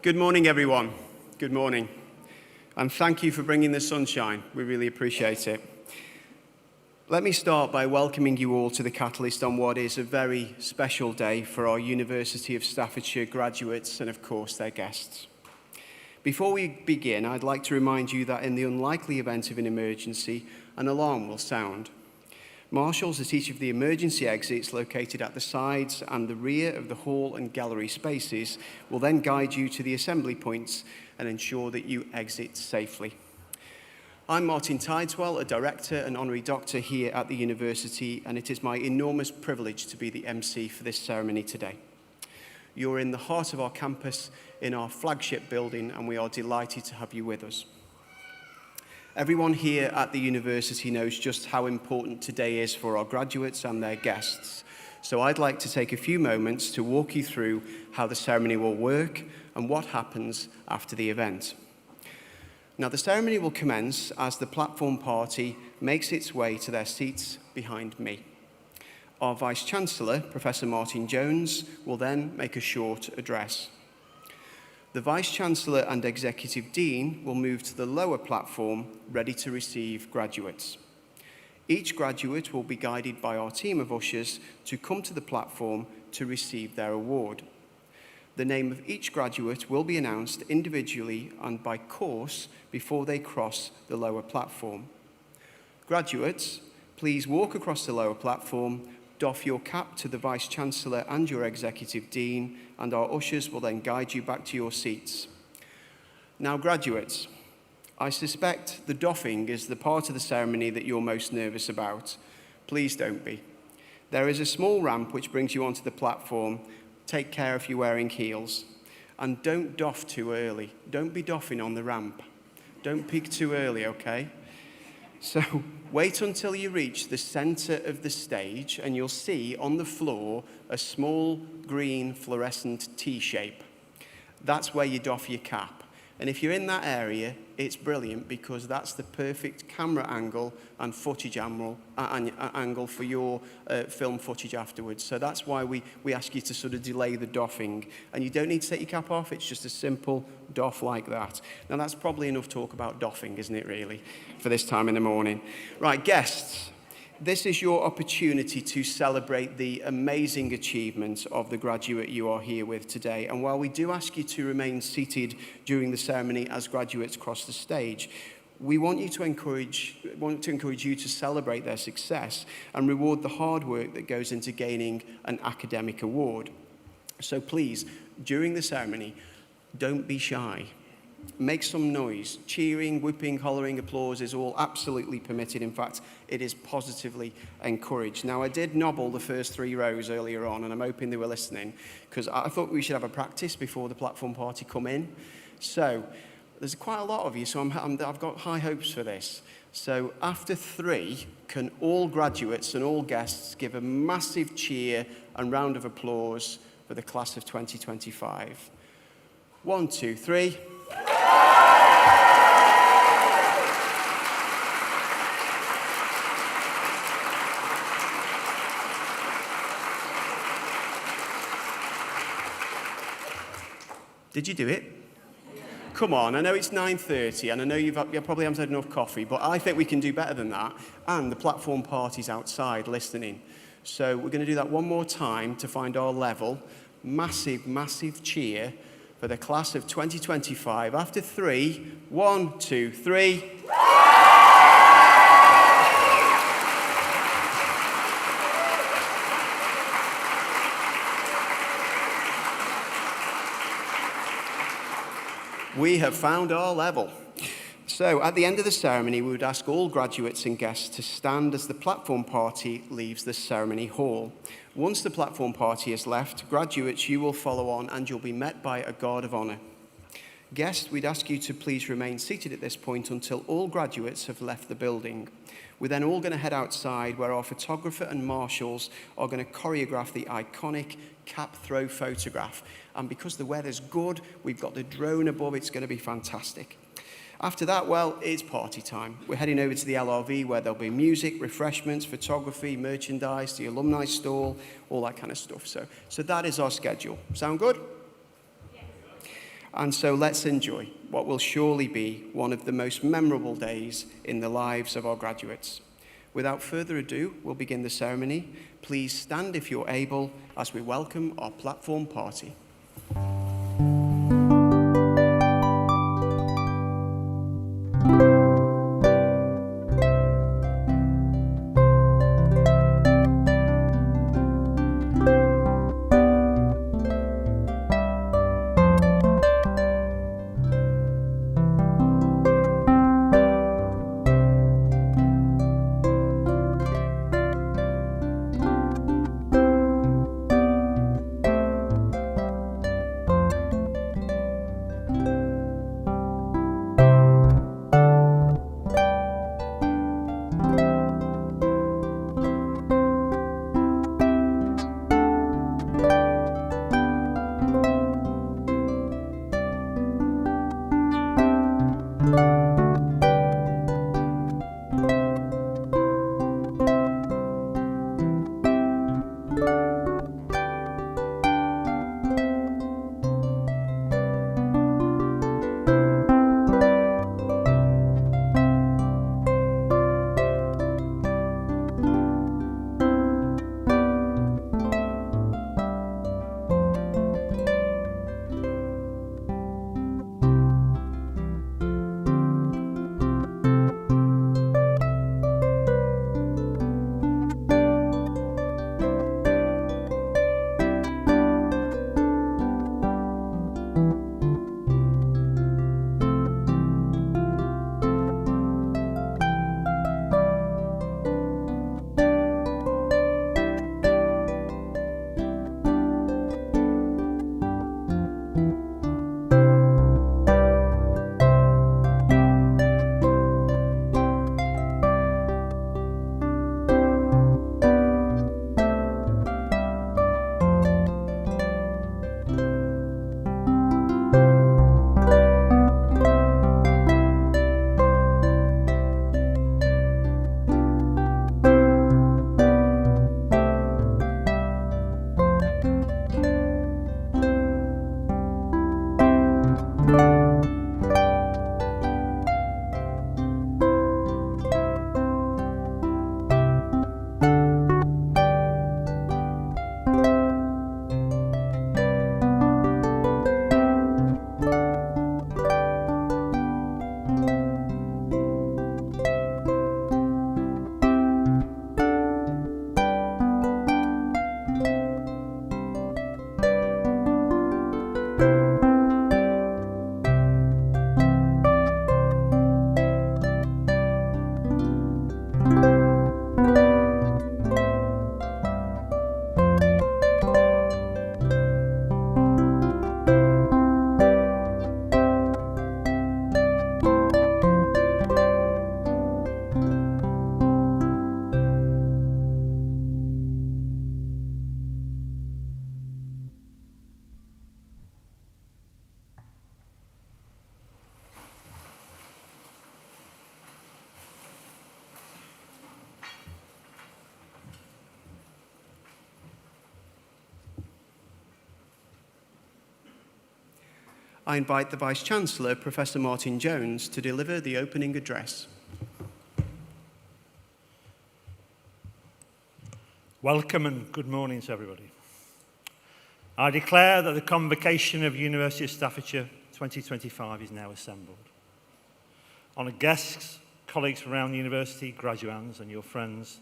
Good morning, everyone. Good morning. And thank you for bringing the sunshine. We really appreciate it. Let me start by welcoming you all to the Catalyst on what is a very special day for our University of Staffordshire graduates and, of course, their guests. Before we begin, I'd like to remind you that in the unlikely event of an emergency, an alarm will sound. Marshals at each of the emergency exits located at the sides and the rear of the hall and gallery spaces will then guide you to the assembly points and ensure that you exit safely. I'm Martin Tideswell, a Director and Honorary Doctor here at the University, and it is my enormous privilege to be the MC for this ceremony today. You're in the heart of our campus, in our flagship building, and we are delighted to have you with us. Everyone here at the University knows just how important today is for our graduates and their guests. So I'd like to take a few moments to walk you through how the ceremony will work and what happens after the event. Now, the ceremony will commence as the platform party makes its way to their seats behind me. Our Vice-Chancellor, Professor Martin Jones, will then make a short address. The Vice-Chancellor and Executive Dean will move to the lower platform, ready to receive graduates. Each graduate will be guided by our team of ushers to come to the platform to receive their award. The name of each graduate will be announced individually and by course before they cross the lower platform. Graduates, please walk across the lower platform, doff your cap to the Vice-Chancellor and your Executive Dean, and our ushers will then guide you back to your seats. Now, graduates, I suspect the doffing is the part of the ceremony that you're most nervous about. Please don't be. There is a small ramp which brings you onto the platform. Take care if you're wearing heels. And don't doff too early. Don't be doffing on the ramp. Don't peek too early, okay? So wait until you reach the center of the stage and you'll see on the floor a small green fluorescent T-shape. That's where you doff your cap. And if you're in that area, it's brilliant because that's the perfect camera angle and footage angle for your film footage afterwards. So that's why we ask you to sort of delay the doffing. And you don't need to take your cap off. It's just a simple doff like that. Now, that's probably enough talk about doffing, isn't it, really, for this time in the morning? Right, guests. This is your opportunity to celebrate the amazing achievements of the graduate you are here with today. And while we do ask you to remain seated during the ceremony as graduates cross the stage, we want to encourage you to celebrate their success and reward the hard work that goes into gaining an academic award. So please, during the ceremony, don't be shy. Make some noise. Cheering, whooping, hollering, applause is all absolutely permitted. In fact, it is positively encouraged. Now, I did nobble the first 3 rows earlier on, and I'm hoping they were listening, because I thought we should have a practice before the platform party come in. So there's quite a lot of you, so I've got high hopes for this. So after 3, can all graduates and all guests give a massive cheer and round of applause for the class of 2025? 1, 2, 3. Did you do it? Come on, I know it's 9:30 and I know you probably haven't had enough coffee, but I think we can do better than that. And the platform party's outside listening. So we're going to do that one more time to find our level. Massive, massive cheer for the class of 2025. After 3, 1, 2, 3. We have found our level. So at the end of the ceremony, we would ask all graduates and guests to stand as the platform party leaves the ceremony hall. Once the platform party has left, graduates, you will follow on and you'll be met by a guard of honor. Guests, we'd ask you to please remain seated at this point until all graduates have left the building. We're then all going to head outside where our photographer and marshals are going to choreograph the iconic cap throw photograph. And because the weather's good, we've got the drone above, it's going to be fantastic. After that, well, it's party time. We're heading over to the LRV where there'll be music, refreshments, photography, merchandise, the alumni stall, all that kind of stuff. So that is our schedule. Sound good? Yes. And so let's enjoy what will surely be one of the most memorable days in the lives of our graduates. Without further ado, we'll begin the ceremony. Please stand if you're able as we welcome our platform party. I invite the Vice-Chancellor, Professor Martin Jones, to deliver the opening address. Welcome and good morning to everybody. I declare that the Convocation of University of Staffordshire 2025 is now assembled. Honoured guests, colleagues from around the university, graduands and your friends,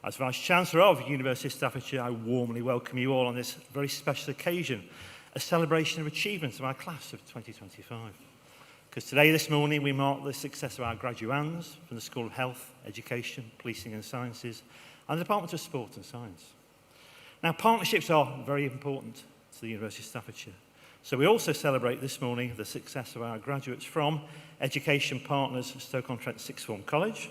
as Vice-Chancellor of University of Staffordshire, I warmly welcome you all on this very special occasion, a celebration of achievements of our class of 2025. Because today, this morning, we mark the success of our graduands from the School of Health, Education, Policing and Sciences, and the Department of Sport and Science. Now, partnerships are very important to the University of Staffordshire. So we also celebrate this morning the success of our graduates from Education Partners Stoke-on-Trent Sixth Form College,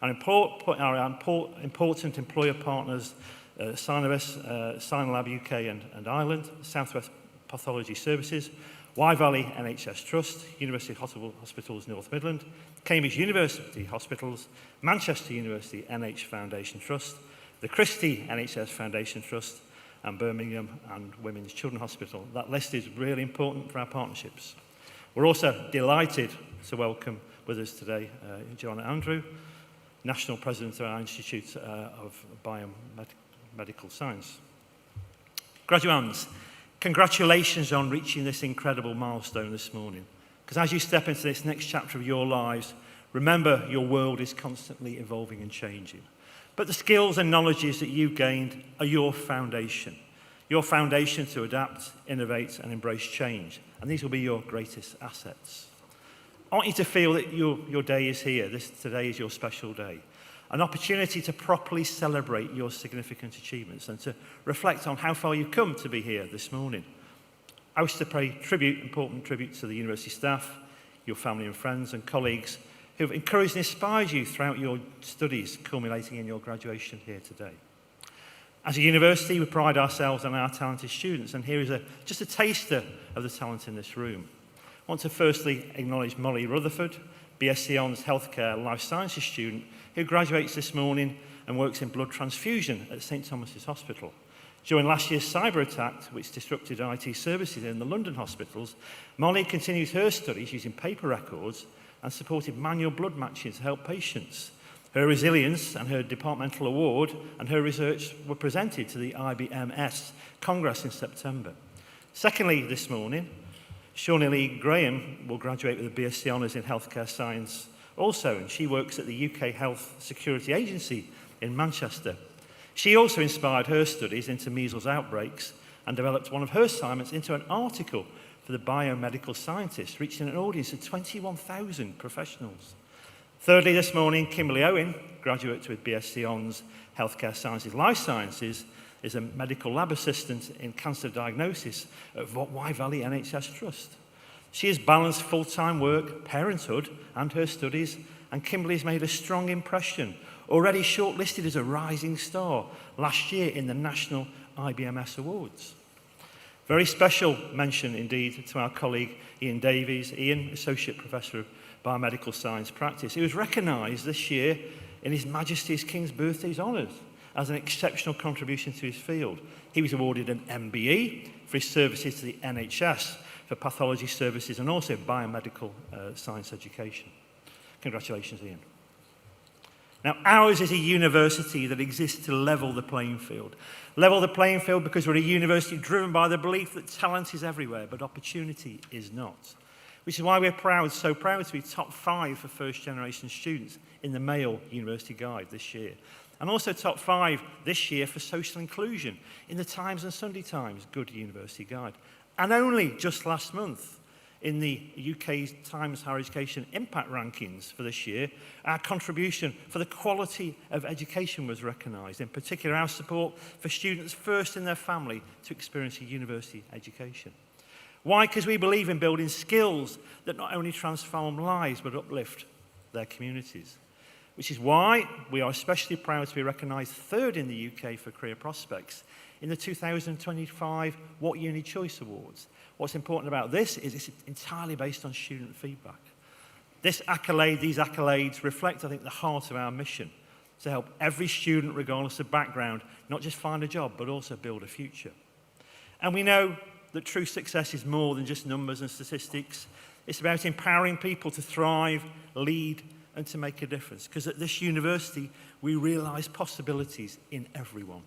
our important employer partners, Synalab, Synalab UK and Ireland, Southwest Pathology Services, Wye Valley NHS Trust, University Hospitals North Midland, Cambridge University Hospitals, Manchester University NH Foundation Trust, the Christie NHS Foundation Trust, and Birmingham and Women's Children's Hospital. That list is really important for our partnerships. We're also delighted to welcome with us today Joanna Andrew, National President of our Institute of Biomedical Science. Graduands, congratulations on reaching this incredible milestone this morning. Because as you step into this next chapter of your lives, remember your world is constantly evolving and changing. But the skills and knowledges that you've gained are your foundation to adapt, innovate and embrace change. And these will be your greatest assets. I want you to feel that your day is here. Today is your special day. An opportunity to properly celebrate your significant achievements and to reflect on how far you've come to be here this morning. I wish to pay important tribute to the university staff, your family and friends and colleagues who have encouraged and inspired you throughout your studies, culminating in your graduation here today. As a university, we pride ourselves on our talented students, and here is just a taster of the talent in this room. I want to firstly acknowledge Molly Rutherford, BSc Honours Healthcare Life Sciences student, who graduates this morning and works in blood transfusion at St Thomas's Hospital. During last year's cyber attack, which disrupted IT services in the London hospitals, Molly continued her studies using paper records and supported manual blood matching to help patients. Her resilience and her departmental award and her research were presented to the IBMS Congress in September. Secondly, this morning, Shawnee Lee Graham will graduate with a BSc Honours in Healthcare Science also, and she works at the UK Health Security Agency in Manchester. She also inspired her studies into measles outbreaks and developed one of her assignments into an article for the Biomedical Scientist, reaching an audience of 21,000 professionals. Thirdly, this morning, Kimberly Owen, graduate with BSc Honours Healthcare Sciences Life Sciences, is a medical lab assistant in cancer diagnosis at Wye Valley NHS Trust. She has balanced full-time work, parenthood, and her studies, and Kimberly has made a strong impression, already shortlisted as a rising star last year in the National IBMS Awards. Very special mention indeed to our colleague Ian Davies. Ian, Associate Professor of Biomedical Science Practice. He was recognised this year in His Majesty's King's Birthday's Honours as an exceptional contribution to his field. He was awarded an MBE for his services to the NHS for pathology services and also biomedical science education. Congratulations, Ian. Now, ours is a university that exists to level the playing field. Level the playing field because we're a university driven by the belief that talent is everywhere, but opportunity is not. Which is why we're so proud to be top 5 for first-generation students in the Mail University Guide this year. And also top 5 this year for social inclusion in the Times and Sunday Times Good University Guide. And only just last month, in the UK's Times Higher Education Impact Rankings for this year, our contribution for the quality of education was recognised, in particular our support for students first in their family to experience a university education. Why? Because we believe in building skills that not only transform lives but uplift their communities. Which is why we are especially proud to be recognised 3rd in the UK for career prospects in the 2025 What Uni Choice Awards. What's important about this is it's entirely based on student feedback. These accolades reflect, I think, the heart of our mission to help every student, regardless of background, not just find a job, but also build a future. And we know that true success is more than just numbers and statistics. It's about empowering people to thrive, lead, and to make a difference. Because at this university, we realise possibilities in everyone.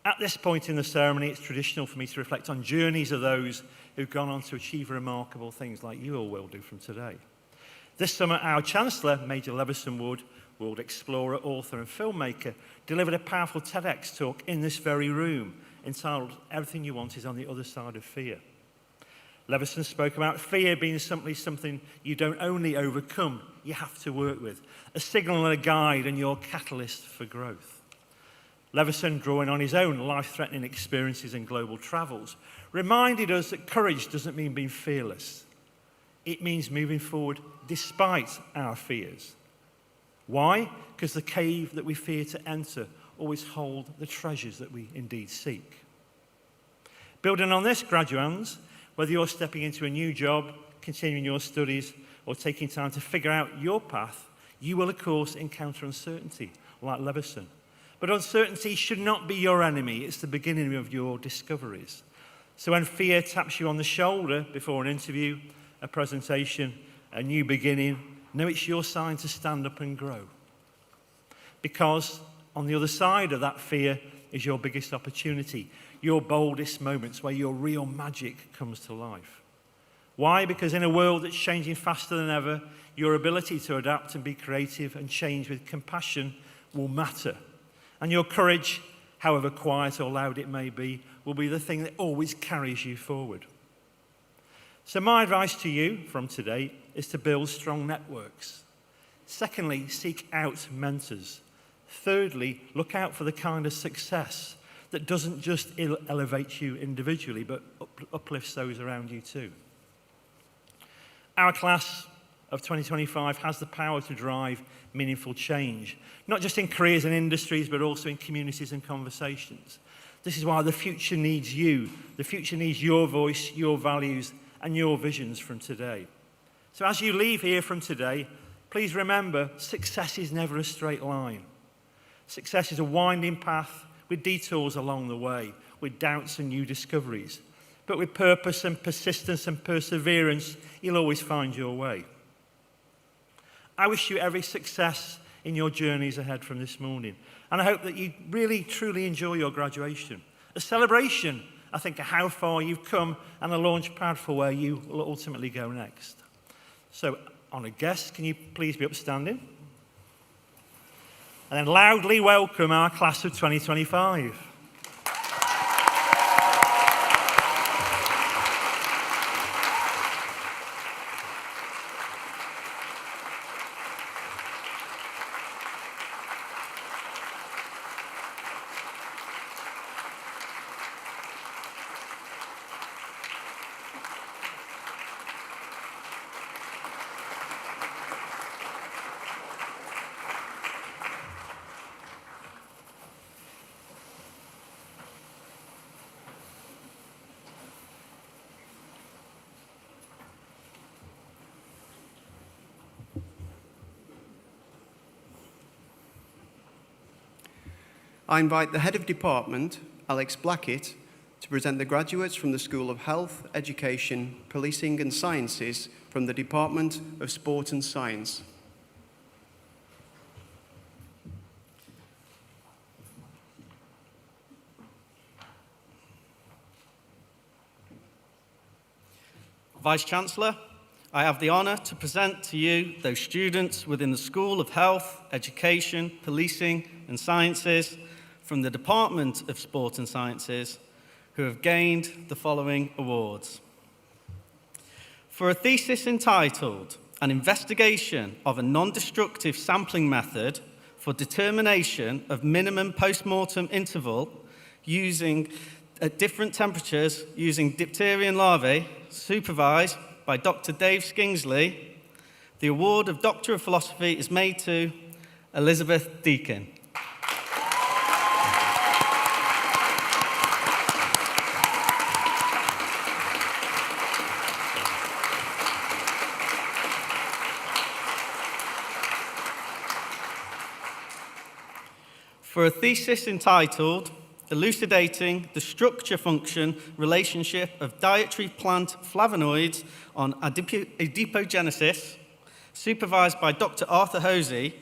At this point in the ceremony, it's traditional for me to reflect on journeys of those who've gone on to achieve remarkable things like you all will do from today. This summer, our Chancellor, Major Leveson Wood, world explorer, author and filmmaker, delivered a powerful TEDx talk in this very room entitled Everything You Want is on the Other Side of Fear. Leveson spoke about fear being simply something you don't only overcome, you have to work with, a signal and a guide and your catalyst for growth. Leveson, drawing on his own life-threatening experiences and global travels, reminded us that courage doesn't mean being fearless. It means moving forward despite our fears. Why? Because the cave that we fear to enter always holds the treasures that we indeed seek. Building on this, graduands, whether you're stepping into a new job, continuing your studies, or taking time to figure out your path, you will, of course, encounter uncertainty, like Leveson. But uncertainty should not be your enemy. It's the beginning of your discoveries. So when fear taps you on the shoulder before an interview, a presentation, a new beginning, know it's your sign to stand up and grow. Because on the other side of that fear is your biggest opportunity, your boldest moments where your real magic comes to life. Why? Because in a world that's changing faster than ever, your ability to adapt and be creative and change with compassion will matter. And your courage, however quiet or loud it may be, will be the thing that always carries you forward. So my advice to you from today is to build strong networks. Secondly, seek out mentors. Thirdly, look out for the kind of success that doesn't just elevate you individually, but uplifts those around you too. Our class of 2025 has the power to drive meaningful change, not just in careers and industries, but also in communities and conversations. This is why the future needs you. The future needs your voice, your values, and your visions from today. So as you leave here from today, please remember, success is never a straight line. Success is a winding path with detours along the way, with doubts and new discoveries. But with purpose and persistence and perseverance, you'll always find your way. I wish you every success in your journeys ahead from this morning. And I hope that you really, truly enjoy your graduation. A celebration, I think, of how far you've come and a launch pad for where you will ultimately go next. So, honoured guests, can you please be upstanding? And then loudly welcome our class of 2025. I invite the Head of Department, Alex Blackett, to present the graduates from the School of Health, Education, Policing and Sciences from the Department of Sport and Science. Vice-Chancellor, I have the honour to present to you those students within the School of Health, Education, Policing and Sciences from the Department of Sport and Sciences who have gained the following awards. For a thesis entitled An Investigation of a Non-Destructive Sampling Method for Determination of Minimum Post-Mortem Interval using at different temperatures using diphtherian larvae, supervised by Dr. Dave Skingsley, the award of Doctor of Philosophy is made to Elizabeth Deakin. For a thesis entitled Elucidating the Structure Function Relationship of Dietary Plant Flavonoids on Adipogenesis, supervised by Dr. Arthur Hosey,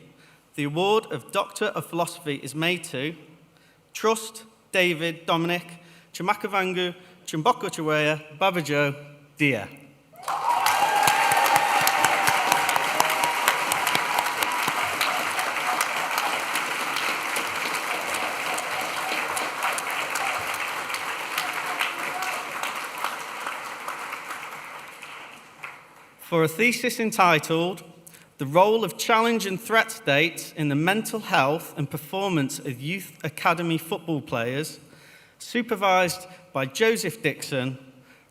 the award of Doctor of Philosophy is made to Trust David Dominic Chamakavangu Chimbokochawea Babajo Dia. For a thesis entitled The Role of Challenge and Threat States in the Mental Health and Performance of Youth Academy Football Players, supervised by Joseph Dixon,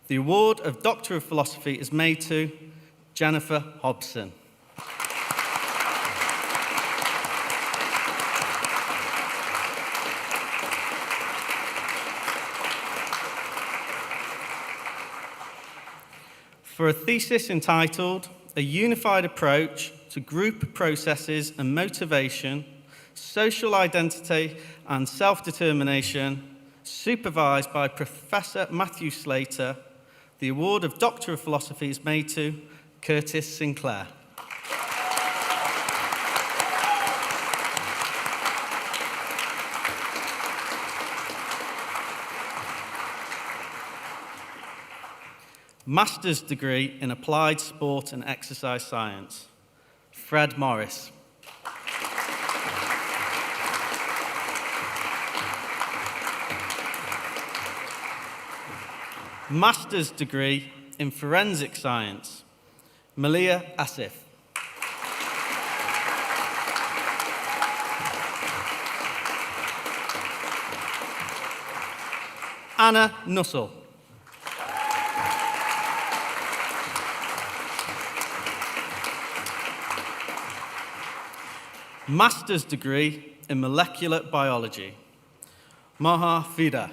the award of Doctor of Philosophy is made to Jennifer Hobson. For a thesis entitled A Unified Approach to Group Processes and Motivation, Social Identity and Self-Determination, supervised by Professor Matthew Slater, the award of Doctor of Philosophy is made to Curtis Sinclair. Master's degree in Applied Sport and Exercise Science, Fred Morris. Master's degree in Forensic Science, Malia Asif. Anna Nussel. Master's degree in Molecular Biology, Maha Fida.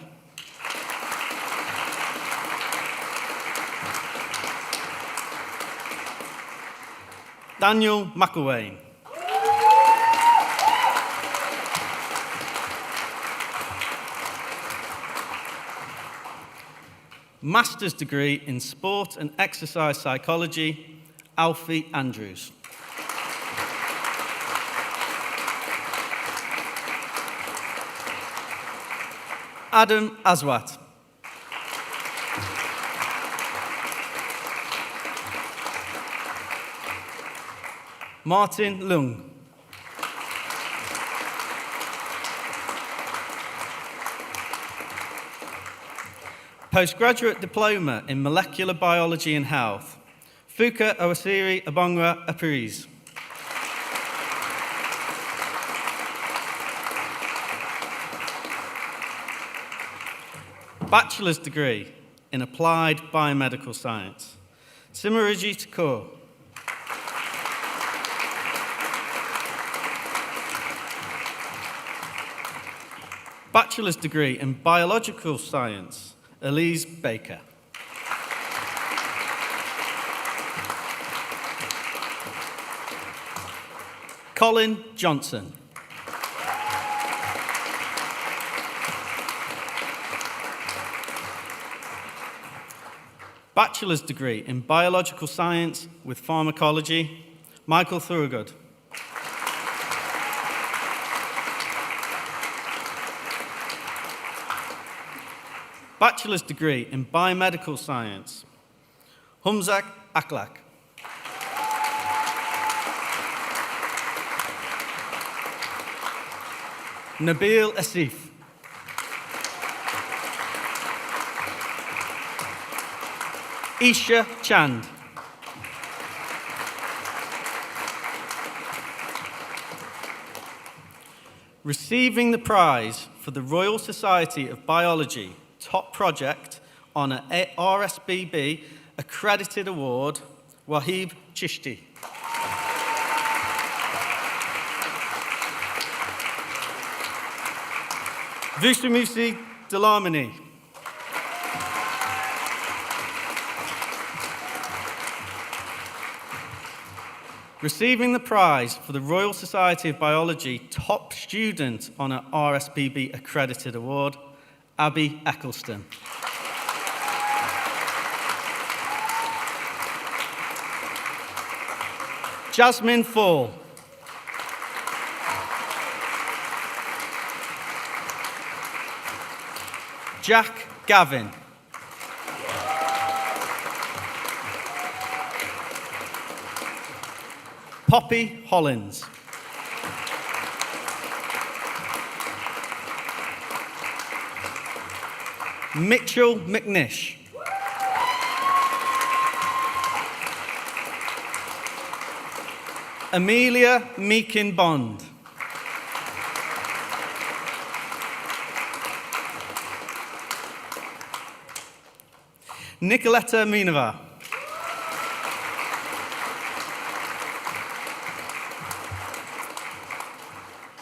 Daniel McElwain. Master's degree in Sport and Exercise Psychology, Alfie Andrews. Adam Aswat. Martin Lung. Postgraduate Diploma in Molecular Biology and Health, Fuka Owasiri Abongwa Apuriz. Bachelor's degree in Applied Biomedical Science, Simariji Kaur. Bachelor's degree in Biological Science, Elise Baker. Colin Johnson. Bachelor's degree in Biological Science with Pharmacology, Michael Thorogood. Bachelor's degree in Biomedical Science, Humzak Aklak. Nabil Asif. Isha Chand. Receiving the prize for the Royal Society of Biology Top Project on an RSBB Accredited Award, Wahib Chishti. Vishamusi Dalamani. Receiving the prize for the Royal Society of Biology Top Student on an RSPB Accredited Award, Abby Eccleston. Jasmine Fall. Jack Gavin. Poppy Hollins. Mitchell McNish. Amelia Meakin Bond. Nicoletta Minova.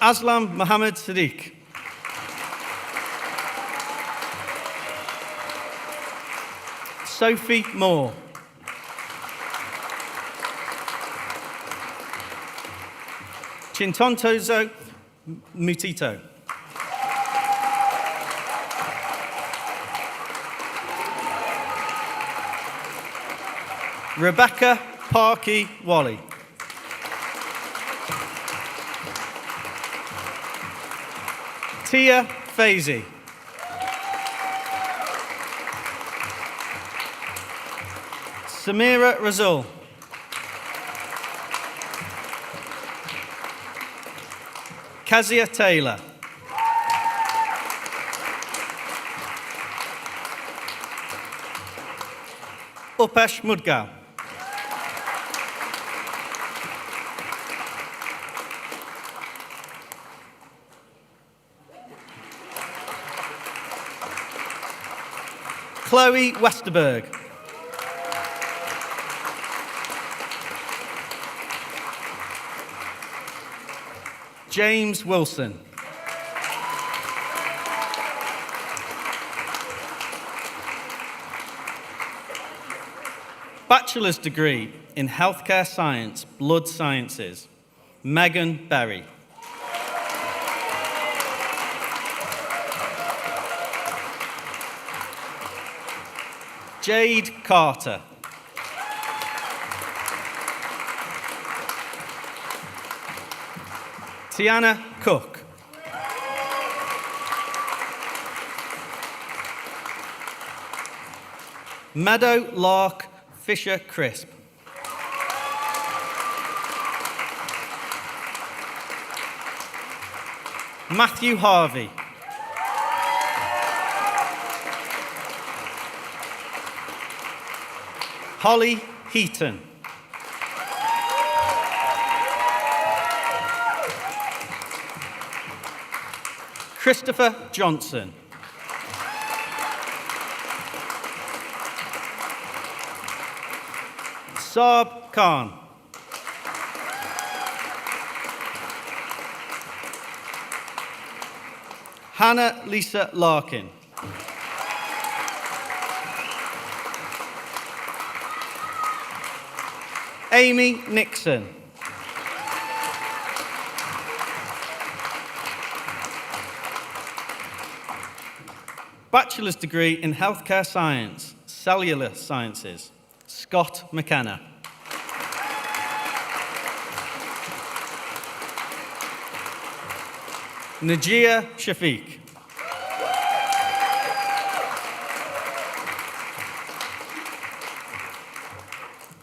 Aslam Mohammed Sadiq. Sophie Moore. Chintontozo Mutito. Rebecca Parkey Wally. Tia Fazy. Samira Razul. Kazia Taylor. Upesh Mudgal. Chloe Westerberg. James Wilson. Bachelor's degree in Healthcare Science, Blood Sciences, Megan Berry. Jade Carter. Tiana Cook. Meadow Lark Fisher Crisp. Matthew Harvey. Holly Heaton. Christopher Johnson. Saab Khan. Hannah Lisa Larkin. Amy Nixon. Bachelor's degree in Healthcare Science, Cellular Sciences, Scott McKenna. Najia Shafiq.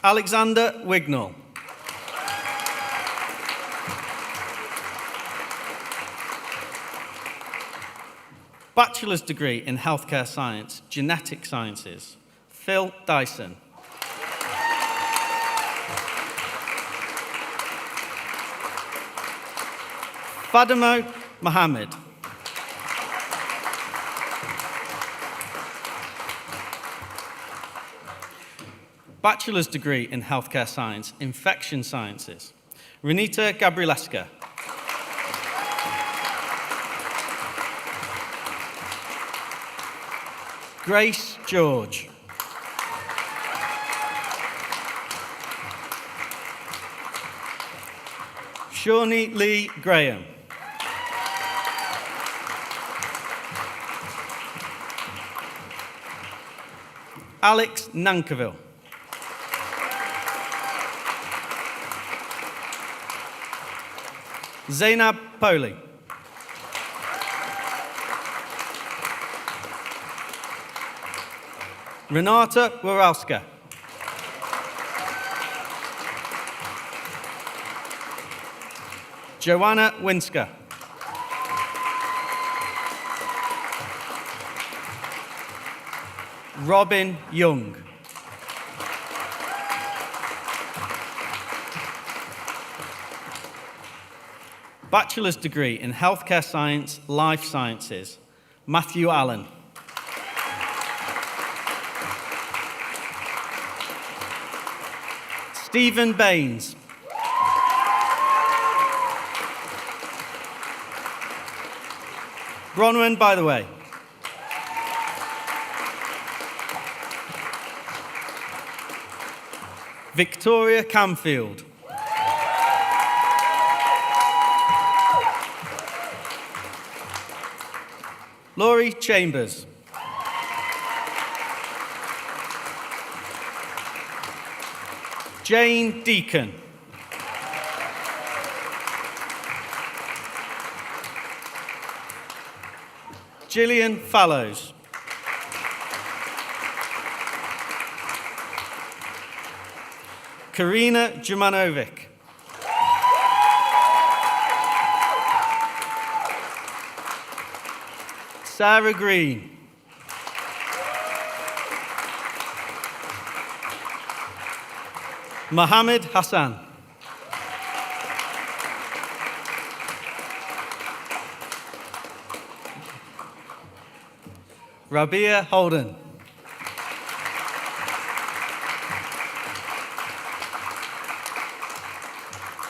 Alexander Wignall. Bachelor's degree in Healthcare Science, Genetic Sciences, Phil Dyson. Fadimo Mohammed. Bachelor's degree in Healthcare Science, Infection Sciences, Renita Gabrieleska. Grace George. Shawnee Lee Graham. Alex Nankiville. Zainab Poli. Renata Waralska. Joanna Winska. Robin Young. Bachelor's degree in Healthcare Science, Life Sciences, Matthew Allen. Stephen Baines. Bronwyn, by the way. Victoria Camfield. Laurie Chambers. Jane Deacon. Gillian Fallows. Karina Jumanovic. Sarah Green. Mohammed Hassan. Rabia Holden.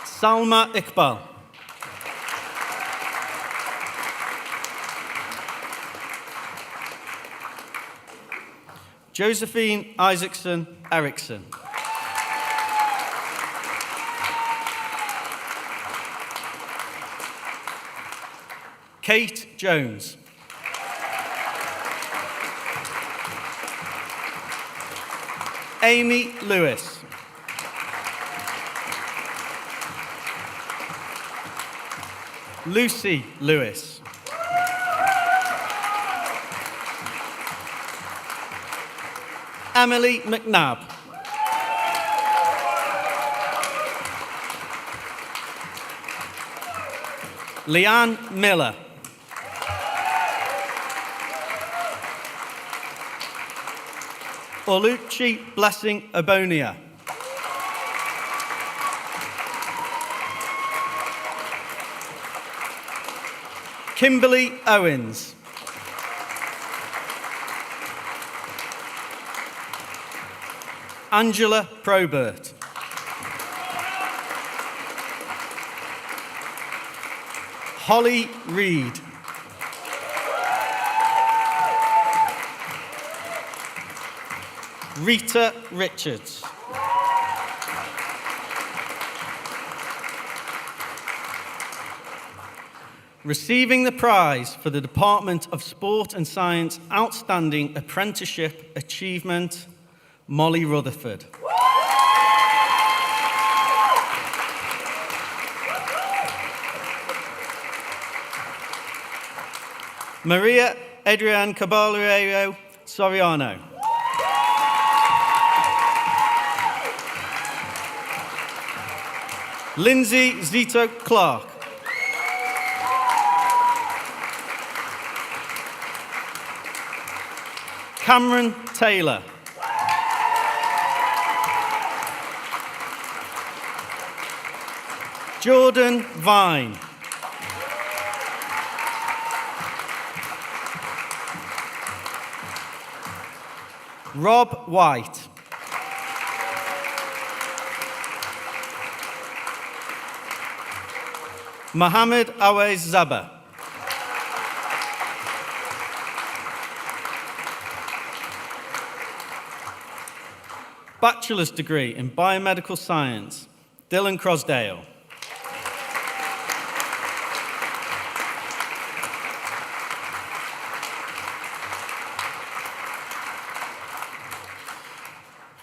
Salma Iqbal. Josephine Isaacson Erickson. Kate Jones. Amy Lewis. Lucy Lewis. Emily McNabb. Leanne Miller. Oluchi Blessing Abonia. Kimberly Owens. Angela Probert. Holly Reed. Rita Richards. Receiving the prize for the Department of Sport and Science Outstanding Apprenticeship Achievement, Molly Rutherford. Maria Adrian Caballero Soriano. Lindsay Zito Clark. Cameron Taylor. Jordan Vine. Rob White. Mohammed Awais Zaba. Bachelor's degree in Biomedical Science, Dylan Crosdale.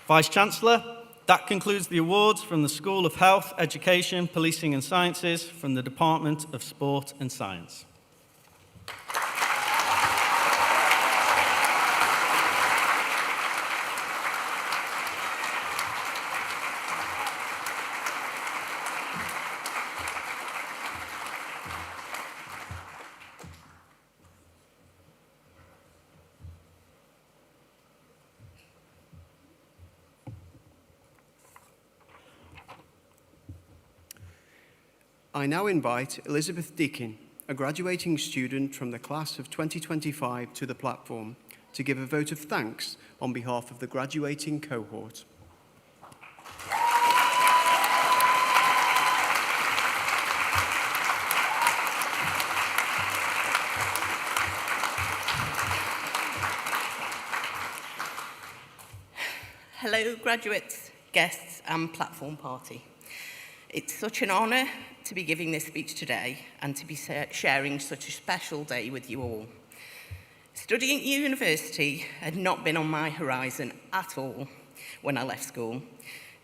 Vice-Chancellor, that concludes the awards from the School of Health, Education, Policing and Sciences from the Department of Sport and Science. I now invite Elizabeth Deakin, a graduating student from the class of 2025, to the platform to give a vote of thanks on behalf of the graduating cohort. Hello, graduates, guests and platform party. It's such an honour to be giving this speech today and to be sharing such a special day with you all. Studying at university had not been on my horizon at all when I left school,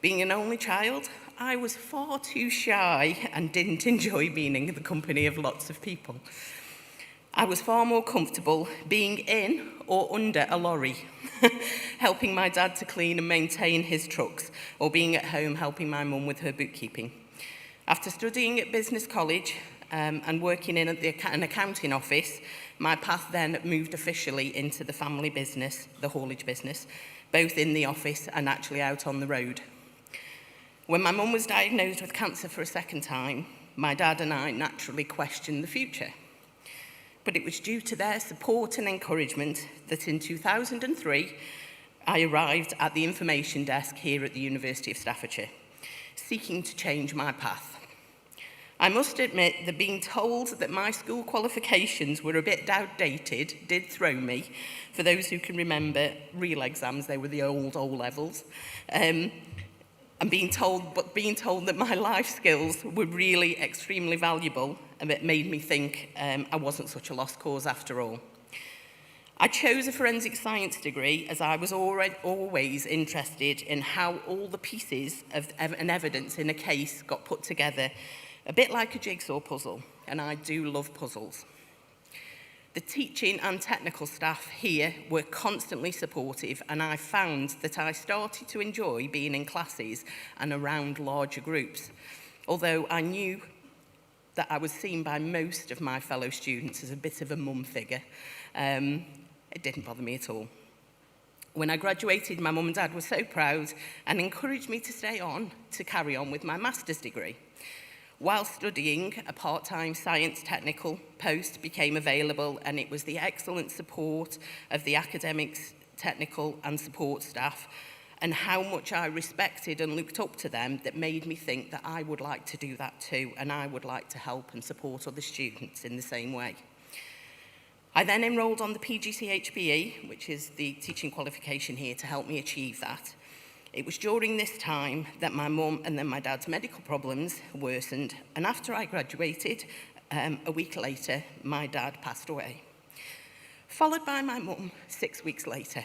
Being an only child, I was far too shy and didn't enjoy being in the company of lots of people. I was far more comfortable being in or under a lorry, helping my dad to clean and maintain his trucks, or being at home helping my mum with her bookkeeping. After studying at business college and working in an accounting office, my path then moved officially into the family business, the haulage business, both in the office and actually out on the road. When my mum was diagnosed with cancer for a second time, my dad and I naturally questioned the future. But it was due to their support and encouragement that in 2003, I arrived at the information desk here at the University of Staffordshire, seeking to change my path. I must admit that being told that my school qualifications were a bit outdated did throw me. For those who can remember real exams, they were the old O-levels. And being told that my life skills were really extremely valuable, and it made me think I wasn't such a lost cause after all. I chose a forensic science degree as I was always interested in how all the pieces of evidence in a case got put together, a bit like a jigsaw puzzle, and I do love puzzles. The teaching and technical staff here were constantly supportive, and I found that I started to enjoy being in classes and around larger groups, although I knew that I was seen by most of my fellow students as a bit of a mum figure. It didn't bother me at all. When I graduated, my mum and dad were so proud and encouraged me to stay on to carry on with my master's degree. While studying, a part-time science technical post became available, and it was the excellent support of the academics, technical and support staff and how much I respected and looked up to them that made me think that I would like to do that too, and I would like to help and support other students in the same way. I then enrolled on the PGCE, which is the teaching qualification here, to help me achieve that. It was during this time that my mum and then my dad's medical problems worsened, and after I graduated, a week later, my dad passed away, followed by my mum 6 weeks later.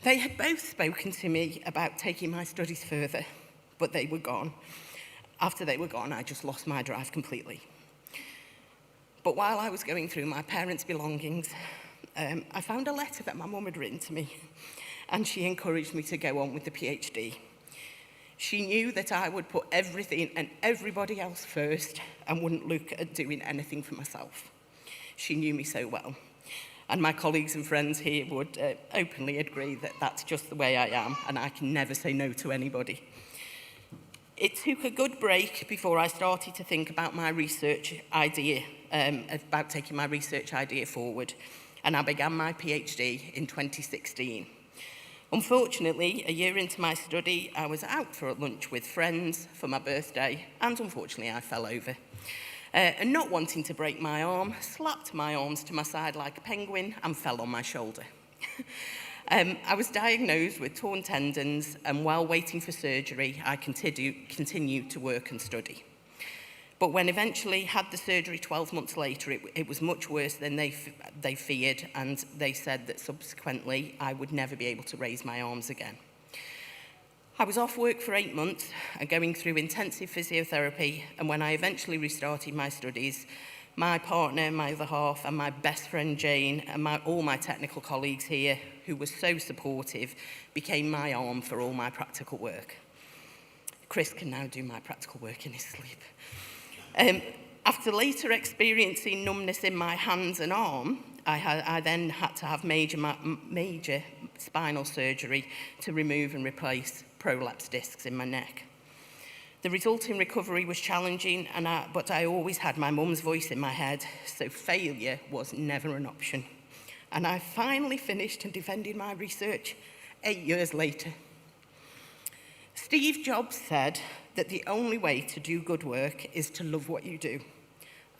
They had both spoken to me about taking my studies further, but they were gone. After they were gone, I just lost my drive completely. But while I was going through my parents' belongings, I found a letter that my mum had written to me, and she encouraged me to go on with the PhD. She knew that I would put everything and everybody else first and wouldn't look at doing anything for myself. She knew me so well. And my colleagues and friends here would openly agree that that's just the way I am, and I can never say no to anybody. It took a good break before I started to think about my research idea, about taking my research idea forward, and I began my PhD in 2016. Unfortunately, a year into my study, I was out for a lunch with friends for my birthday, and unfortunately I fell over. And not wanting to break my arm, slapped my arms to my side like a penguin and fell on my shoulder. I was diagnosed with torn tendons, and while waiting for surgery, I continued to work and study. But when eventually had the surgery 12 months later, it was much worse than they feared, and they said that subsequently I would never be able to raise my arms again. I was off work for 8 months, going through intensive physiotherapy, and when I eventually restarted my studies, my partner, my other half, and my best friend Jane, and all my technical colleagues here, who were so supportive, became my arm for all my practical work. Chris can now do my practical work in his sleep. After later experiencing numbness in my hands and arm, I then had to have major spinal surgery to remove and replace prolapse discs in my neck. The resulting recovery was challenging, but I always had my mum's voice in my head, so failure was never an option. And I finally finished and defended my research 8 years later. Steve Jobs said that the only way to do good work is to love what you do.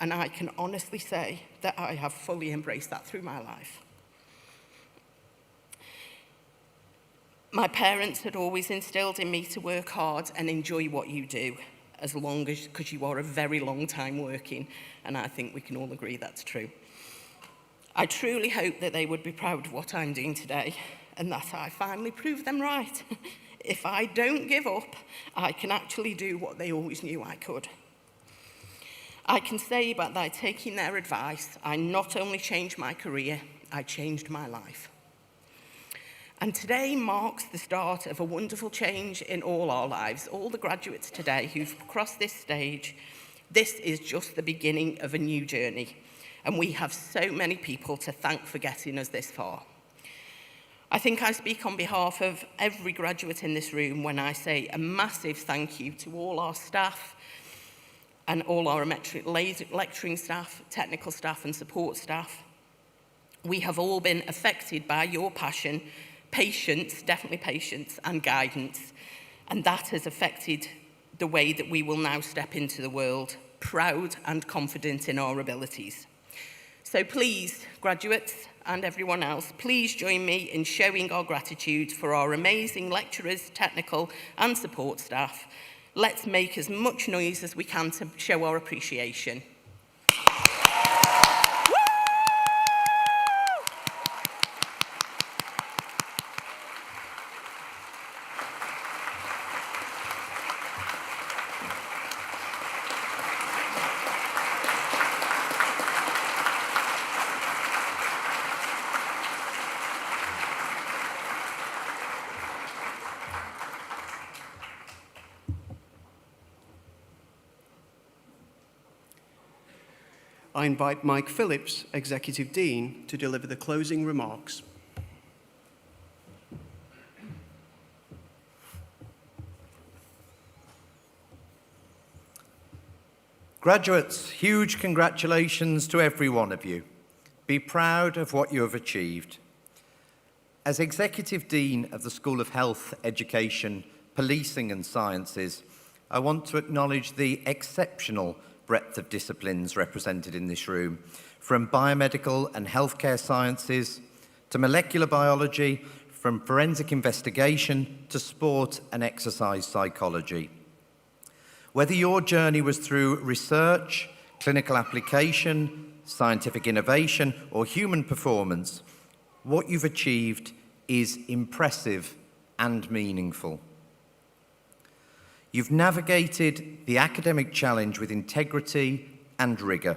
And I can honestly say that I have fully embraced that through my life. My parents had always instilled in me to work hard and enjoy what you do, because you are a very long time working, and I think we can all agree that's true. I truly hope that they would be proud of what I'm doing today, and that I finally proved them right. if I don't give up, I can actually do what they always knew I could. I can say that by taking their advice, I not only changed my career, I changed my life. And today marks the start of a wonderful change in all our lives. All the graduates today who've crossed this stage, this is just the beginning of a new journey. And we have so many people to thank for getting us this far. I think I speak on behalf of every graduate in this room when I say a massive thank you to all our staff and all our lecturing staff, technical staff and support staff. We have all been affected by your passion, patience, definitely patience, and guidance. And that has affected the way that we will now step into the world, proud and confident in our abilities. So please, graduates and everyone else, please join me in showing our gratitude for our amazing lecturers, technical and support staff. Let's make as much noise as we can to show our appreciation. I invite Mike Phillips, Executive Dean, to deliver the closing remarks. Graduates, huge congratulations to every one of you. Be proud of what you have achieved. As Executive Dean of the School of Health, Education, Policing and Sciences, I want to acknowledge the exceptional breadth of disciplines represented in this room, from biomedical and healthcare sciences to molecular biology, from forensic investigation to sport and exercise psychology. Whether your journey was through research, clinical application, scientific innovation, or human performance, what you've achieved is impressive and meaningful. You've navigated the academic challenge with integrity and rigor.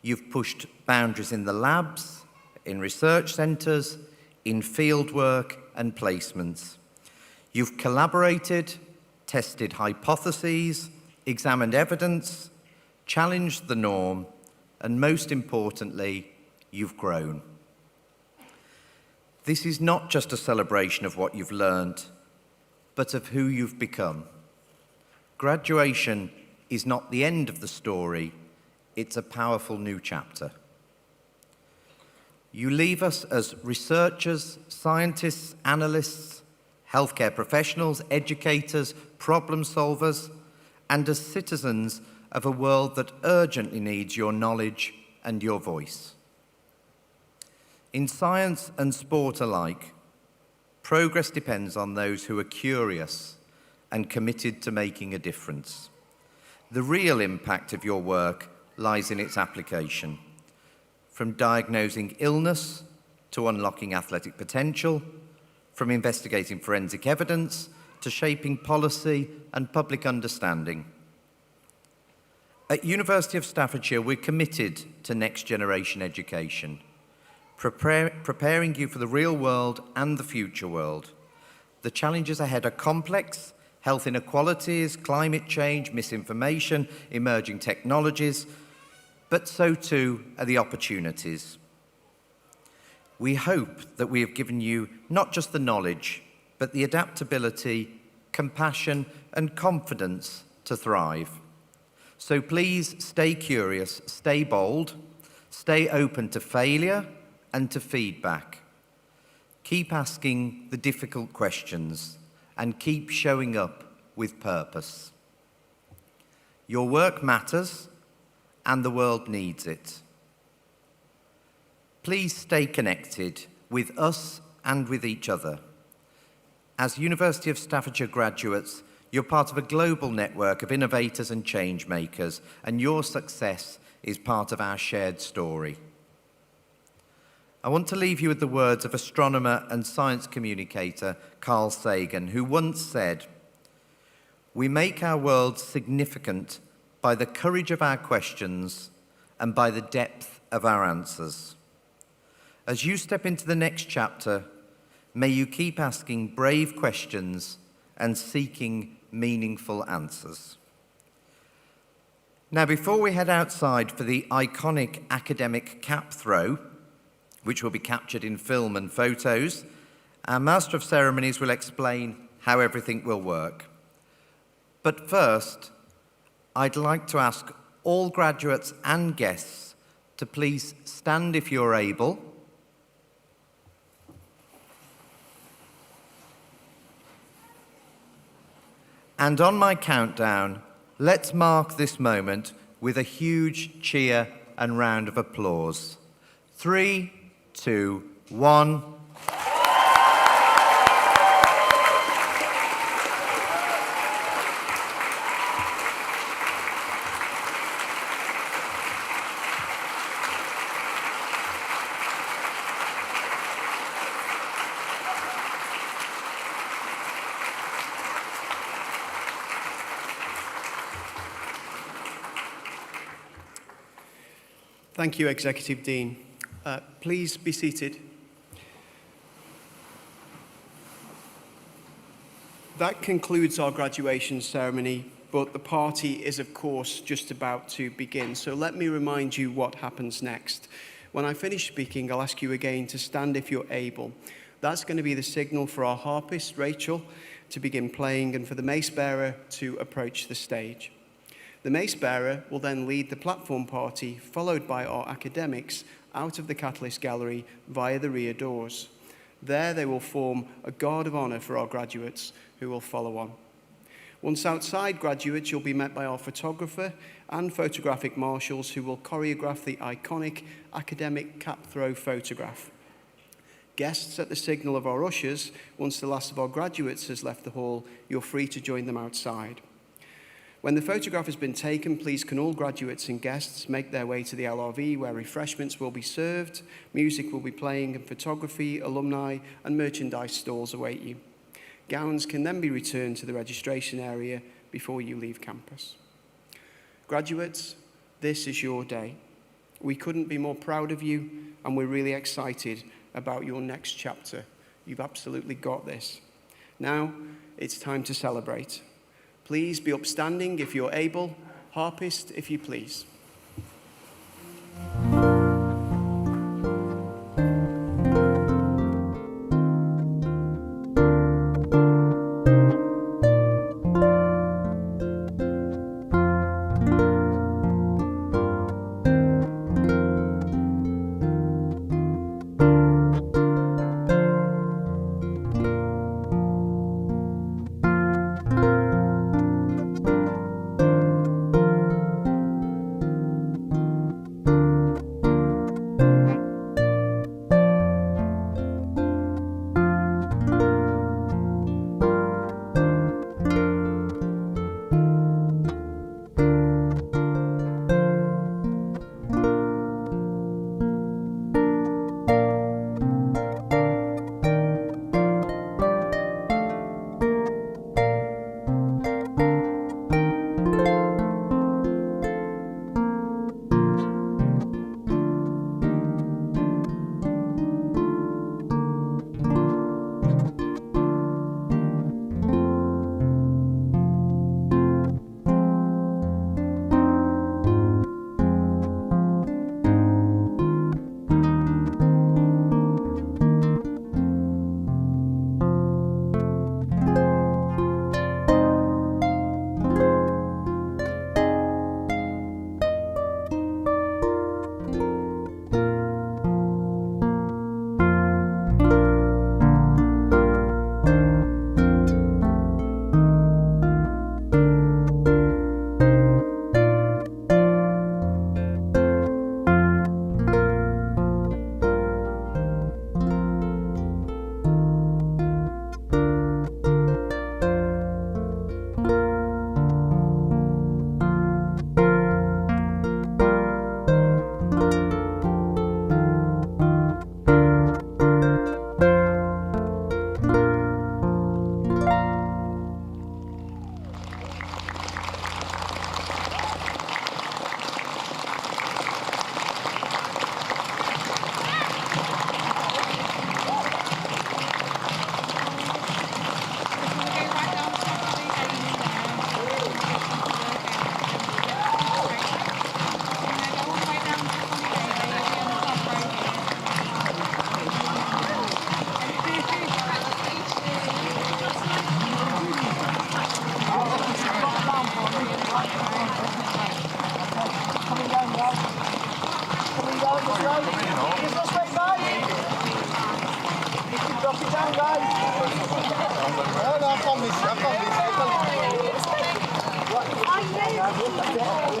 You've pushed boundaries in the labs, in research centres, in fieldwork and placements. You've collaborated, tested hypotheses, examined evidence, challenged the norm, and most importantly, you've grown. This is not just a celebration of what you've learned, but of who you've become. Graduation is not the end of the story, it's a powerful new chapter. You leave us as researchers, scientists, analysts, healthcare professionals, educators, problem solvers, and as citizens of a world that urgently needs your knowledge and your voice. In science and sport alike, progress depends on those who are curious and committed to making a difference. The real impact of your work lies in its application, from diagnosing illness to unlocking athletic potential, from investigating forensic evidence to shaping policy and public understanding. At University of Staffordshire, we're committed to next generation education, preparing you for the real world and the future world. The challenges ahead are complex: health inequalities, climate change, misinformation, emerging technologies, but so too are the opportunities. We hope that we have given you not just the knowledge, but the adaptability, compassion, and confidence to thrive. So please stay curious, stay bold, stay open to failure and to feedback. Keep asking the difficult questions and keep showing up with purpose. Your work matters and the world needs it. Please stay connected with us and with each other. As University of Staffordshire graduates, you're part of a global network of innovators and change makers, and your success is part of our shared story. I want to leave you with the words of astronomer and science communicator Carl Sagan, who once said, "We make our world significant by the courage of our questions and by the depth of our answers." As you step into the next chapter, may you keep asking brave questions and seeking meaningful answers. Now, before we head outside for the iconic academic cap throw, which will be captured in film and photos, our Master of Ceremonies will explain how everything will work. But first, I'd like to ask all graduates and guests to please stand if you're able. And on my countdown, let's mark this moment with a huge cheer and round of applause. 3, 2, 1. Thank you, Executive Dean. Please be seated. That concludes our graduation ceremony, but the party is, of course, just about to begin. So let me remind you what happens next. When I finish speaking, I'll ask you again to stand if you're able. That's going to be the signal for our harpist, Rachel, to begin playing and for the mace bearer to approach the stage. The mace bearer will then lead the platform party, followed by our academics, out of the Catalyst Gallery via the rear doors. There they will form a guard of honour for our graduates who will follow on. Once outside, graduates, you'll be met by our photographer and photographic marshals who will choreograph the iconic academic cap throw photograph. Guests, at the signal of our ushers, once the last of our graduates has left the hall, you're free to join them outside. When the photograph has been taken, please can all graduates and guests make their way to the LRV where refreshments will be served, music will be playing, and photography, alumni and merchandise stalls await you. Gowns can then be returned to the registration area before you leave campus. Graduates, this is your day. We couldn't be more proud of you, and we're really excited about your next chapter. You've absolutely got this. Now, it's time to celebrate. Please be upstanding if you're able. Harpist, if you please. down, guys. No, I promise.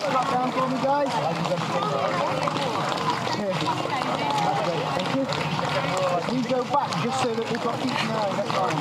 Clap down for me, guys. Thank you. We go back just so that we've got each now. That's fine.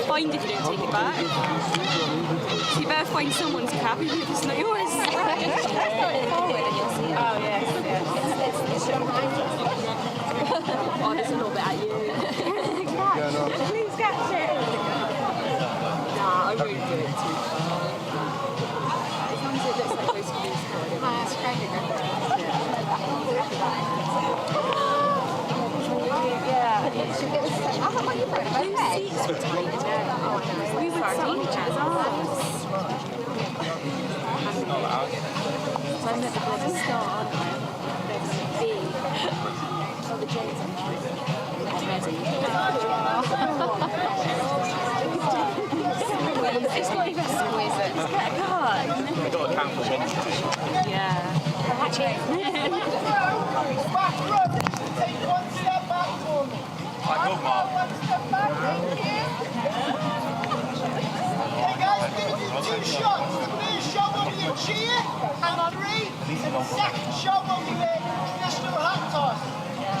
Fined if you don't take it back. So you better find someone's cab if it's not yours. Oh, yes. Oh, there's a little bit at you. Please catch it. Nah, I won't do it too. As long as it looks like most police cars. That's kind of good. Yeah. I thought what you put it okay. Seats were tight as well. We would sit on each other's arms. So I'm at the bloody start. B. Oh, the J's on there. It's not even school, is it? It's get a card. You've got to count for one. Yeah. Back row. Take one step back for me. Right, go, Mark. One step back. Okay, guys, we're going to do 2 shots. The first shot will be a cheer and 3. And the second shot will be a traditional hat toss.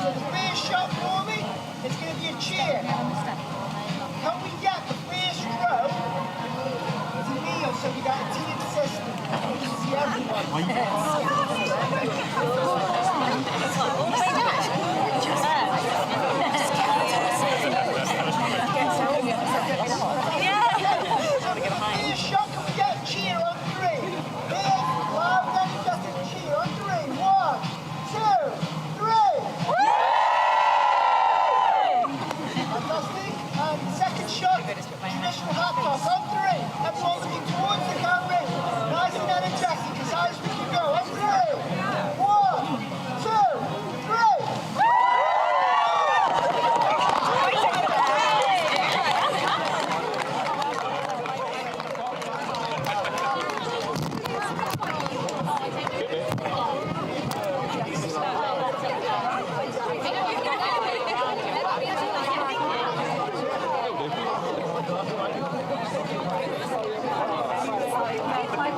So the first shot for me is going to be a cheer. Can we get the first row to kneel so we got a team system? We can see everyone. First shot, can we get a cheer on 3? Big, loud, energetic cheer on 3. 1, 2, 3. Fantastic. And second shot, traditional hat toss on 3. Everyone looking towards the camera. Nice and energetic, as high as we can go. On 3. 1, 2, 3. My